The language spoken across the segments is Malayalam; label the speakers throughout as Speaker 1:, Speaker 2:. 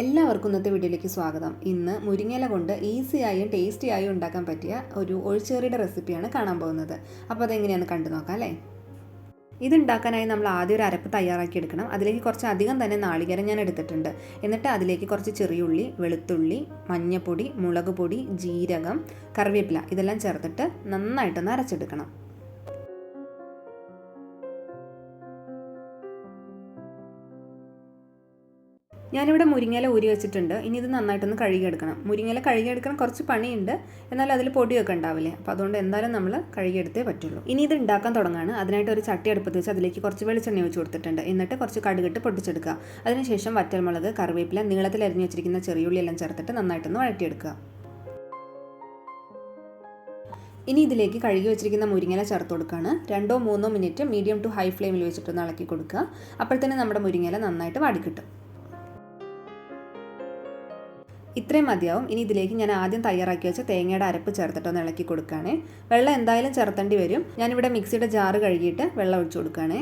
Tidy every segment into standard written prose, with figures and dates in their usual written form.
Speaker 1: എല്ലാവർക്കും ഇന്നത്തെ വീഡിയോയിലേക്ക് സ്വാഗതം. ഇന്ന് മുരിങ്ങയില കൊണ്ട് ഈസിയായും ടേസ്റ്റിയായും ഉണ്ടാക്കാൻ പറ്റിയ ഒരു ഒഴിച്ചുകറിയുടെ റെസിപ്പിയാണ് കാണാൻ പോകുന്നത്. അപ്പോൾ അതെങ്ങനെയാണെന്ന് കണ്ടു നോക്കാം അല്ലേ. ഇതുണ്ടാക്കാനായി നമ്മൾ ആദ്യം ഒരു അരപ്പ് തയ്യാറാക്കി എടുക്കണം. അതിലേക്ക് കുറച്ച് അധികം തന്നെ നാളികേരം ഞാൻ എടുത്തിട്ടുണ്ട്. എന്നിട്ട് അതിലേക്ക് കുറച്ച് ചെറിയുള്ളി, വെളുത്തുള്ളി, മഞ്ഞൾപ്പൊടി, മുളക് പൊടി, ജീരകം, കറിവേപ്പില ഇതെല്ലാം ചേർത്തിട്ട് നന്നായിട്ടൊന്ന് അരച്ചെടുക്കണം. ഞാനിവിടെ മുരിങ്ങയില ഊരി വെച്ചിട്ടുണ്ട്. ഇനി ഇത് നന്നായിട്ടൊന്ന് കഴുകിയെടുക്കണം. മുരിങ്ങയില കഴുകിയെടുക്കാൻ കുറച്ച് പണിയുണ്ട്, എന്നാൽ അതിൽ പൊടിയൊക്കെ ഉണ്ടാവില്ലേ, അപ്പോൾ അതുകൊണ്ട് എന്തായാലും നമ്മൾ കഴുകിയെടുത്തേ പറ്റുള്ളൂ. ഇനി ഇത് ഉണ്ടാക്കാൻ തുടങ്ങാണ്. അതിനായിട്ട് ഒരു ചട്ടി അടുപ്പത്ത് വെച്ച് അതിലേക്ക് കുറച്ച് വെളിച്ചെണ്ണ ഒഴിച്ച് കൊടുത്തിട്ടുണ്ട്. എന്നിട്ട് കുറച്ച് കടുകിട്ട് പൊട്ടിച്ചെടുക്കുക. അതിനുശേഷം വറ്റൽമുളക്, കറിവേപ്പില, നീളത്തിൽ അരിഞ്ഞ് വെച്ചിരിക്കുന്ന ചെറിയുള്ളി എല്ലാം ചേർത്തിട്ട് നന്നായിട്ടൊന്ന് വഴറ്റിയെടുക്കുക. ഇനി ഇതിലേക്ക് കഴുകി വെച്ചിരിക്കുന്ന മുരിങ്ങയില ചേർത്ത് കൊടുക്കുകയാണ്. 2-3 മിനിറ്റ് മീഡിയം ടു ഹൈ ഫ്ലെയിമിൽ വെച്ചിട്ടൊന്ന് ഇളക്കി കൊടുക്കുക. അപ്പോഴത്തേന് നമ്മുടെ മുരിങ്ങയില നന്നായിട്ട് വാടിക്കിട്ടും. ഇത്രയും മതിയാവും. ഇനി ഇതിലേക്ക് ഞാൻ ആദ്യം തയ്യാറാക്കി വെച്ച തേങ്ങയുടെ അരപ്പ് ചേർത്തിട്ടൊന്ന് ഇളക്കി കൊടുക്കുകയാണേ. വെള്ളം എന്തായാലും ചേർത്തേണ്ടി വരും. ഞാനിവിടെ മിക്സിയുടെ ജാറ് കഴുകിയിട്ട് വെള്ളം ഒഴിച്ചു കൊടുക്കുകയാണേ.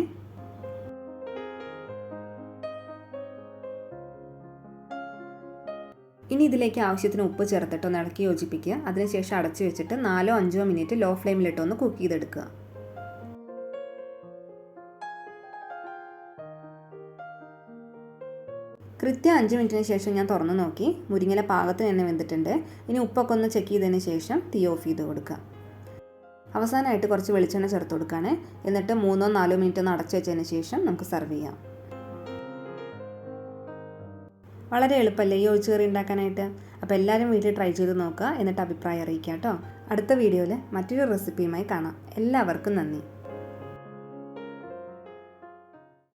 Speaker 1: ഇനി ഇതിലേക്ക് ആവശ്യത്തിന് ഉപ്പ് ചേർത്തിട്ടൊന്ന് ഇളക്കി യോജിപ്പിക്കുക. അതിനുശേഷം അടച്ചു വെച്ചിട്ട് 4-5 മിനിറ്റ് ലോ ഫ്ലെയിമിലിട്ടൊന്ന് കുക്ക് ചെയ്തെടുക്കുക. കൃത്യം 5 മിനിറ്റിന് ശേഷം ഞാൻ തുറന്ന് നോക്കി. മുരിങ്ങയില പാകത്തിന് തന്നെ വെന്തിട്ടുണ്ട്. ഇനി ഉപ്പൊക്കെ ഒന്ന് ചെക്ക് ചെയ്തതിന് ശേഷം തീ ഓഫ് ചെയ്ത് കൊടുക്കുക. അവസാനമായിട്ട് കുറച്ച് വെളിച്ചെണ്ണ ചേർത്ത് കൊടുക്കുകയാണ്. എന്നിട്ട് 3-4 മിനിറ്റ് ഒന്ന് അടച്ചു വെച്ചതിന് ശേഷം നമുക്ക് സെർവ് ചെയ്യാം. വളരെ എളുപ്പമല്ലേ ഈ ഒഴിച്ചുകറി ഉണ്ടാക്കാനായിട്ട്. അപ്പോൾ എല്ലാവരും വീട്ടിൽ ട്രൈ ചെയ്ത് നോക്കുക. എന്നിട്ട് അഭിപ്രായം അറിയിക്കുക കേട്ടോ. അടുത്ത വീഡിയോയിൽ മറ്റൊരു റെസിപ്പിയുമായി കാണാം. എല്ലാവർക്കും നന്ദി.